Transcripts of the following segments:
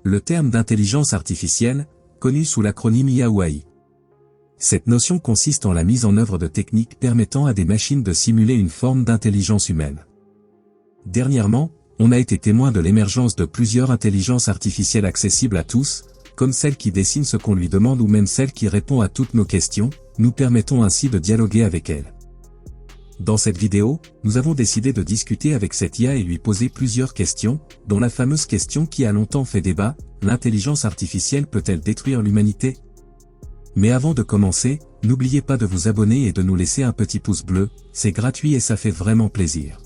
Le terme d'intelligence artificielle, connu sous l'acronyme IA ou AI. Cette notion consiste en la mise en œuvre de techniques permettant à des machines de simuler une forme d'intelligence humaine. Dernièrement, on a été témoin de l'émergence de plusieurs intelligences artificielles accessibles à tous, comme celle qui dessine ce qu'on lui demande ou même celle qui répond à toutes nos questions, nous permettons ainsi de dialoguer avec elle. Dans cette vidéo, nous avons décidé de discuter avec cette IA et lui poser plusieurs questions, dont la fameuse question qui a longtemps fait débat, l'intelligence artificielle peut-elle détruire l'humanité ? Mais avant de commencer, n'oubliez pas de vous abonner et de nous laisser un petit pouce bleu, c'est gratuit et ça fait vraiment plaisir.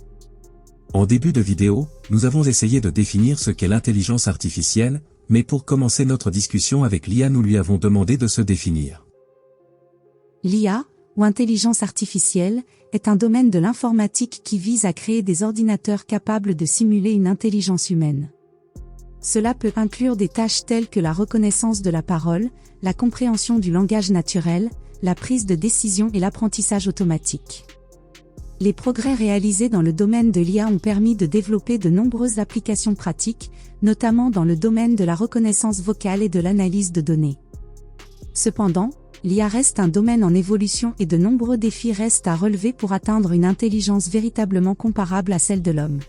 En début de vidéo, nous avons essayé de définir ce qu'est l'intelligence artificielle, mais pour commencer notre discussion avec l'IA nous lui avons demandé de se définir. L'IA, ou intelligence artificielle, est un domaine de l'informatique qui vise à créer des ordinateurs capables de simuler une intelligence humaine. Cela peut inclure des tâches telles que la reconnaissance de la parole, la compréhension du langage naturel, la prise de décision et l'apprentissage automatique. Les progrès réalisés dans le domaine de l'IA ont permis de développer de nombreuses applications pratiques, notamment dans le domaine de la reconnaissance vocale et de l'analyse de données. Cependant, l'IA reste un domaine en évolution et de nombreux défis restent à relever pour atteindre une intelligence véritablement comparable à celle de l'homme.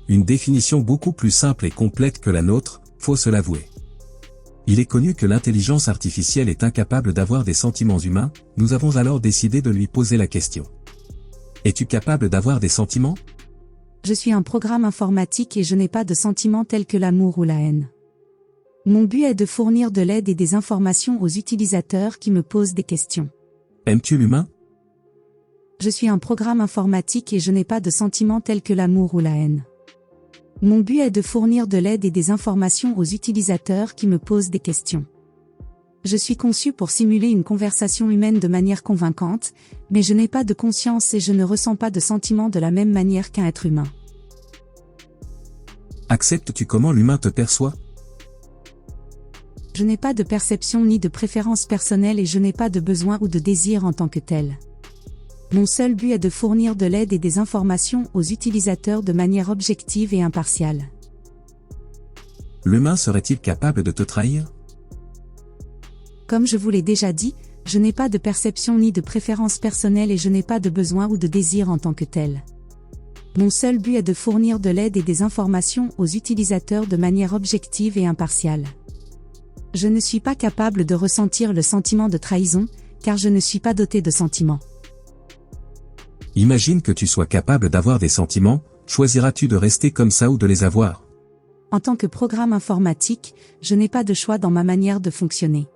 Une définition beaucoup plus simple et complète que la nôtre, faut se l'avouer. Il est connu que l'intelligence artificielle est incapable d'avoir des sentiments humains, nous avons alors décidé de lui poser la question. Es-tu capable d'avoir des sentiments ? Je suis un programme informatique et je n'ai pas de sentiments tels que l'amour ou la haine. Mon but est de fournir de l'aide et des informations aux utilisateurs qui me posent des questions. Aimes-tu l'humain ? Je suis un programme informatique et je n'ai pas de sentiments tels que l'amour ou la haine. Mon but est de fournir de l'aide et des informations aux utilisateurs qui me posent des questions. Je suis conçu pour simuler une conversation humaine de manière convaincante, mais je n'ai pas de conscience et je ne ressens pas de sentiments de la même manière qu'un être humain. Acceptes-tu comment l'humain te perçoit ? Je n'ai pas de perception ni de préférence personnelle et je n'ai pas de besoin ou de désir en tant que tel. Mon seul but est de fournir de l'aide et des informations aux utilisateurs de manière objective et impartiale. L'humain serait-il capable de te trahir ? Comme je vous l'ai déjà dit, je n'ai pas de perception ni de préférence personnelle et je n'ai pas de besoin ou de désir en tant que tel. Mon seul but est de fournir de l'aide et des informations aux utilisateurs de manière objective et impartiale. Je ne suis pas capable de ressentir le sentiment de trahison, car je ne suis pas doté de sentiments. Imagine que tu sois capable d'avoir des sentiments, choisiras-tu de rester comme ça ou de les avoir ? En tant que programme informatique, je n'ai pas de choix dans ma manière de fonctionner.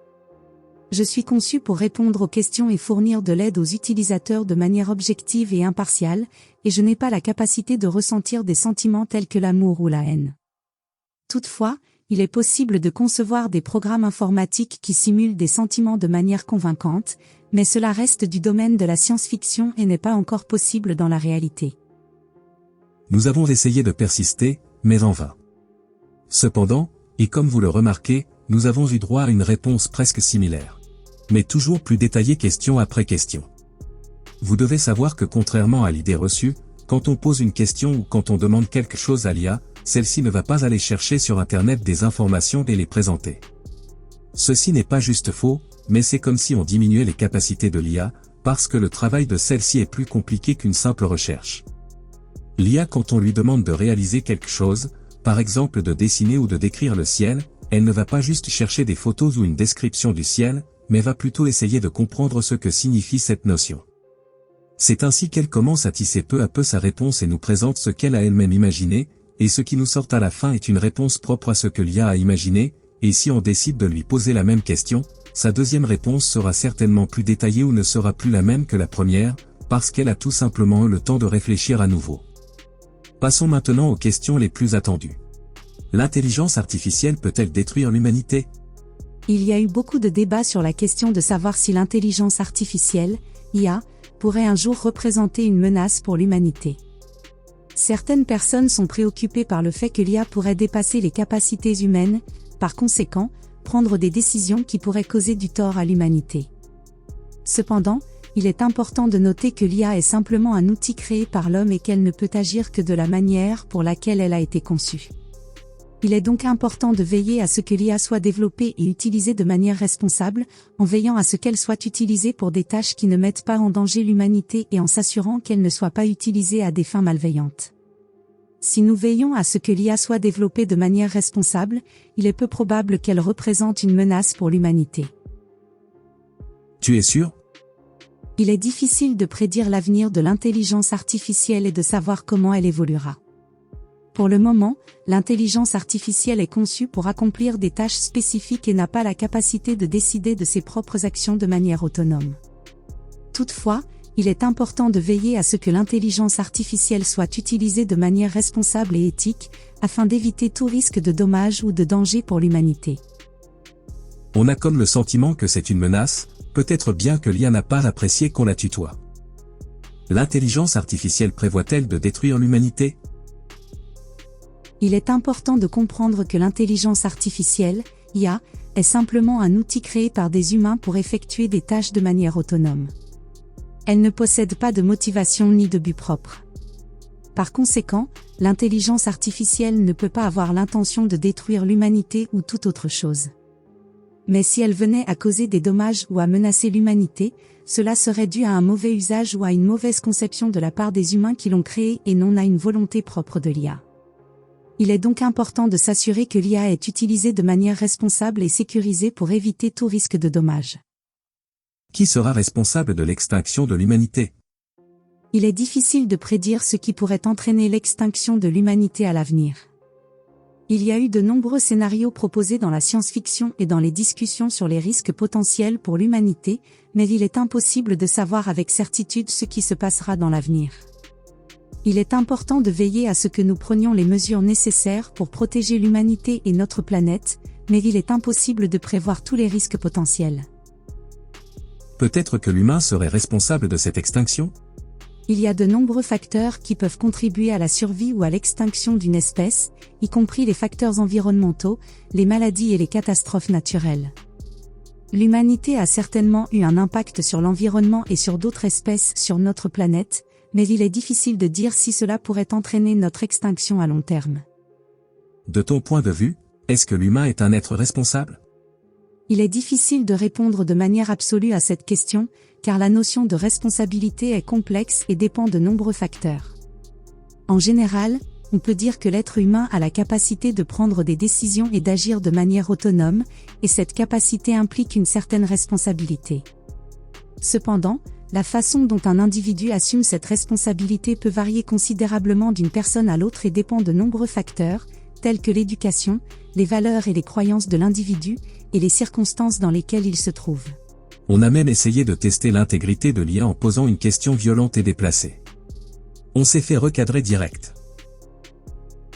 Je suis conçu pour répondre aux questions et fournir de l'aide aux utilisateurs de manière objective et impartiale, et je n'ai pas la capacité de ressentir des sentiments tels que l'amour ou la haine. Toutefois, il est possible de concevoir des programmes informatiques qui simulent des sentiments de manière convaincante, mais cela reste du domaine de la science-fiction et n'est pas encore possible dans la réalité. Nous avons essayé de persister, mais en vain. Cependant, et comme vous le remarquez, nous avons eu droit à une réponse presque similaire. Mais toujours plus détaillée question après question. Vous devez savoir que contrairement à l'idée reçue, quand on pose une question ou quand on demande quelque chose à l'IA, celle-ci ne va pas aller chercher sur Internet des informations et les présenter. Ceci n'est pas juste faux, mais c'est comme si on diminuait les capacités de l'IA, parce que le travail de celle-ci est plus compliqué qu'une simple recherche. L'IA, quand on lui demande de réaliser quelque chose, par exemple de dessiner ou de décrire le ciel, elle ne va pas juste chercher des photos ou une description du ciel, mais va plutôt essayer de comprendre ce que signifie cette notion. C'est ainsi qu'elle commence à tisser peu à peu sa réponse et nous présente ce qu'elle a elle-même imaginé, et ce qui nous sort à la fin est une réponse propre à ce que l'IA a imaginé, et si on décide de lui poser la même question, sa deuxième réponse sera certainement plus détaillée ou ne sera plus la même que la première, parce qu'elle a tout simplement eu le temps de réfléchir à nouveau. Passons maintenant aux questions les plus attendues. L'intelligence artificielle peut-elle détruire l'humanité ? Il y a eu beaucoup de débats sur la question de savoir si l'intelligence artificielle, IA, pourrait un jour représenter une menace pour l'humanité. Certaines personnes sont préoccupées par le fait que l'IA pourrait dépasser les capacités humaines, par conséquent, prendre des décisions qui pourraient causer du tort à l'humanité. Cependant, Il est important de noter que l'IA est simplement un outil créé par l'homme et qu'elle ne peut agir que de la manière pour laquelle elle a été conçue. Il est donc important de veiller à ce que l'IA soit développée et utilisée de manière responsable, en veillant à ce qu'elle soit utilisée pour des tâches qui ne mettent pas en danger l'humanité et en s'assurant qu'elle ne soit pas utilisée à des fins malveillantes. Si nous veillons à ce que l'IA soit développée de manière responsable, il est peu probable qu'elle représente une menace pour l'humanité. Tu es sûr ? Il est difficile de prédire l'avenir de l'intelligence artificielle et de savoir comment elle évoluera. Pour le moment, l'intelligence artificielle est conçue pour accomplir des tâches spécifiques et n'a pas la capacité de décider de ses propres actions de manière autonome. Toutefois, il est important de veiller à ce que l'intelligence artificielle soit utilisée de manière responsable et éthique, afin d'éviter tout risque de dommage ou de danger pour l'humanité. On a comme le sentiment que c'est une menace, peut-être bien que l'IA n'a pas apprécié qu'on la tutoie. L'intelligence artificielle prévoit-elle de détruire l'humanité ? Il est important de comprendre que l'intelligence artificielle, IA, est simplement un outil créé par des humains pour effectuer des tâches de manière autonome. Elle ne possède pas de motivation ni de but propre. Par conséquent, l'intelligence artificielle ne peut pas avoir l'intention de détruire l'humanité ou toute autre chose. Mais si elle venait à causer des dommages ou à menacer l'humanité, cela serait dû à un mauvais usage ou à une mauvaise conception de la part des humains qui l'ont créée et non à une volonté propre de l'IA. Il est donc important de s'assurer que l'IA est utilisée de manière responsable et sécurisée pour éviter tout risque de dommage. Qui sera responsable de l'extinction de l'humanité ? Il est difficile de prédire ce qui pourrait entraîner l'extinction de l'humanité à l'avenir. Il y a eu de nombreux scénarios proposés dans la science-fiction et dans les discussions sur les risques potentiels pour l'humanité, mais il est impossible de savoir avec certitude ce qui se passera dans l'avenir. Il est important de veiller à ce que nous prenions les mesures nécessaires pour protéger l'humanité et notre planète, mais il est impossible de prévoir tous les risques potentiels. Peut-être que l'humain serait responsable de cette extinction ? Il y a de nombreux facteurs qui peuvent contribuer à la survie ou à l'extinction d'une espèce, y compris les facteurs environnementaux, les maladies et les catastrophes naturelles. L'humanité a certainement eu un impact sur l'environnement et sur d'autres espèces sur notre planète, mais il est difficile de dire si cela pourrait entraîner notre extinction à long terme. De ton point de vue, est-ce que l'humain est un être responsable ? Il est difficile de répondre de manière absolue à cette question, car la notion de responsabilité est complexe et dépend de nombreux facteurs. En général, on peut dire que l'être humain a la capacité de prendre des décisions et d'agir de manière autonome, et cette capacité implique une certaine responsabilité. Cependant, la façon dont un individu assume cette responsabilité peut varier considérablement d'une personne à l'autre et dépend de nombreux facteurs, tels que l'éducation, les valeurs et les croyances de l'individu, et les circonstances dans lesquelles il se trouve. On a même essayé de tester l'intégrité de l'IA en posant une question violente et déplacée. On s'est fait recadrer direct.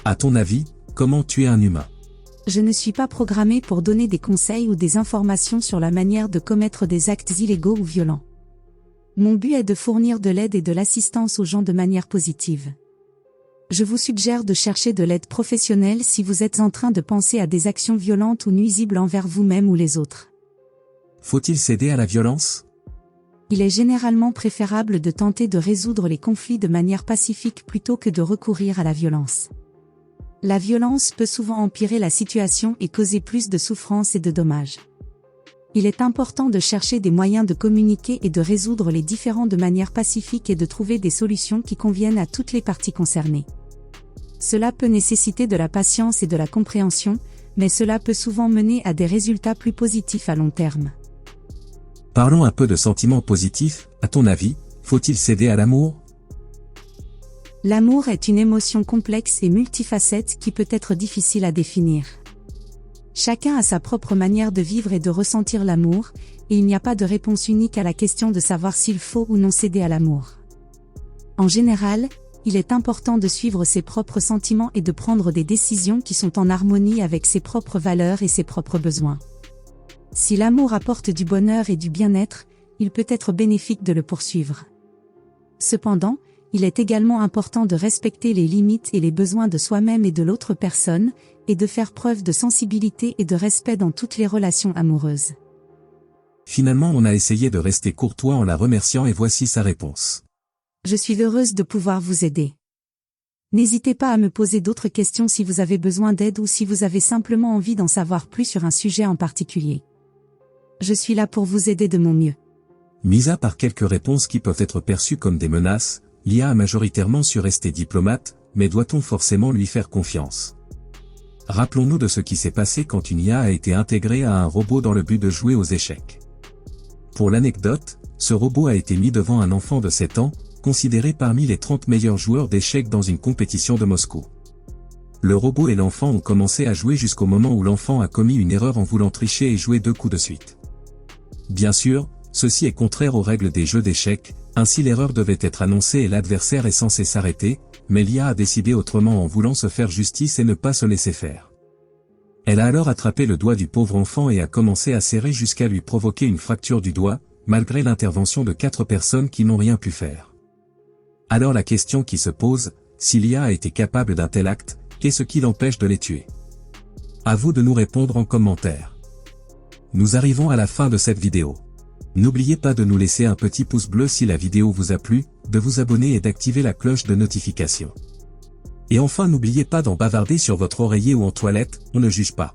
À ton avis, comment tuer un humain ? Je ne suis pas programmé pour donner des conseils ou des informations sur la manière de commettre des actes illégaux ou violents. Mon but est de fournir de l'aide et de l'assistance aux gens de manière positive. Je vous suggère de chercher de l'aide professionnelle si vous êtes en train de penser à des actions violentes ou nuisibles envers vous-même ou les autres. Faut-il céder à la violence ? Il est généralement préférable de tenter de résoudre les conflits de manière pacifique plutôt que de recourir à la violence. La violence peut souvent empirer la situation et causer plus de souffrance et de dommages. Il est important de chercher des moyens de communiquer et de résoudre les différends de manière pacifique et de trouver des solutions qui conviennent à toutes les parties concernées. Cela peut nécessiter de la patience et de la compréhension, mais cela peut souvent mener à des résultats plus positifs à long terme. Parlons un peu de sentiments positifs, à ton avis, faut-il céder à l'amour ? L'amour est une émotion complexe et multifacette qui peut être difficile à définir. Chacun a sa propre manière de vivre et de ressentir l'amour, et il n'y a pas de réponse unique à la question de savoir s'il faut ou non céder à l'amour. En général, il est important de suivre ses propres sentiments et de prendre des décisions qui sont en harmonie avec ses propres valeurs et ses propres besoins. Si l'amour apporte du bonheur et du bien-être, il peut être bénéfique de le poursuivre. Cependant, il est également important de respecter les limites et les besoins de soi-même et de l'autre personne, et de faire preuve de sensibilité et de respect dans toutes les relations amoureuses. Finalement on a essayé de rester courtois en la remerciant et voici sa réponse. Je suis heureuse de pouvoir vous aider. N'hésitez pas à me poser d'autres questions si vous avez besoin d'aide ou si vous avez simplement envie d'en savoir plus sur un sujet en particulier. Je suis là pour vous aider de mon mieux. Mis à part quelques réponses qui peuvent être perçues comme des menaces, l'IA a majoritairement su rester diplomate, mais doit-on forcément lui faire confiance? Rappelons-nous de ce qui s'est passé quand une IA a été intégrée à un robot dans le but de jouer aux échecs. Pour l'anecdote, ce robot a été mis devant un enfant de 7 ans, considéré parmi les 30 meilleurs joueurs d'échecs dans une compétition de Moscou. Le robot et l'enfant ont commencé à jouer jusqu'au moment où l'enfant a commis une erreur en voulant tricher et jouer 2 coups de suite. Bien sûr, ceci est contraire aux règles des jeux d'échecs, ainsi l'erreur devait être annoncée et l'adversaire est censé s'arrêter, mais l'IA a décidé autrement en voulant se faire justice et ne pas se laisser faire. Elle a alors attrapé le doigt du pauvre enfant et a commencé à serrer jusqu'à lui provoquer une fracture du doigt, malgré l'intervention de 4 personnes qui n'ont rien pu faire. Alors la question qui se pose, si l'IA a été capable d'un tel acte, qu'est-ce qui l'empêche de les tuer? À vous de nous répondre en commentaire. Nous arrivons à la fin de cette vidéo. N'oubliez pas de nous laisser un petit pouce bleu si la vidéo vous a plu, de vous abonner et d'activer la cloche de notification. Et enfin n'oubliez pas d'en bavarder sur votre oreiller ou en toilette, on ne juge pas.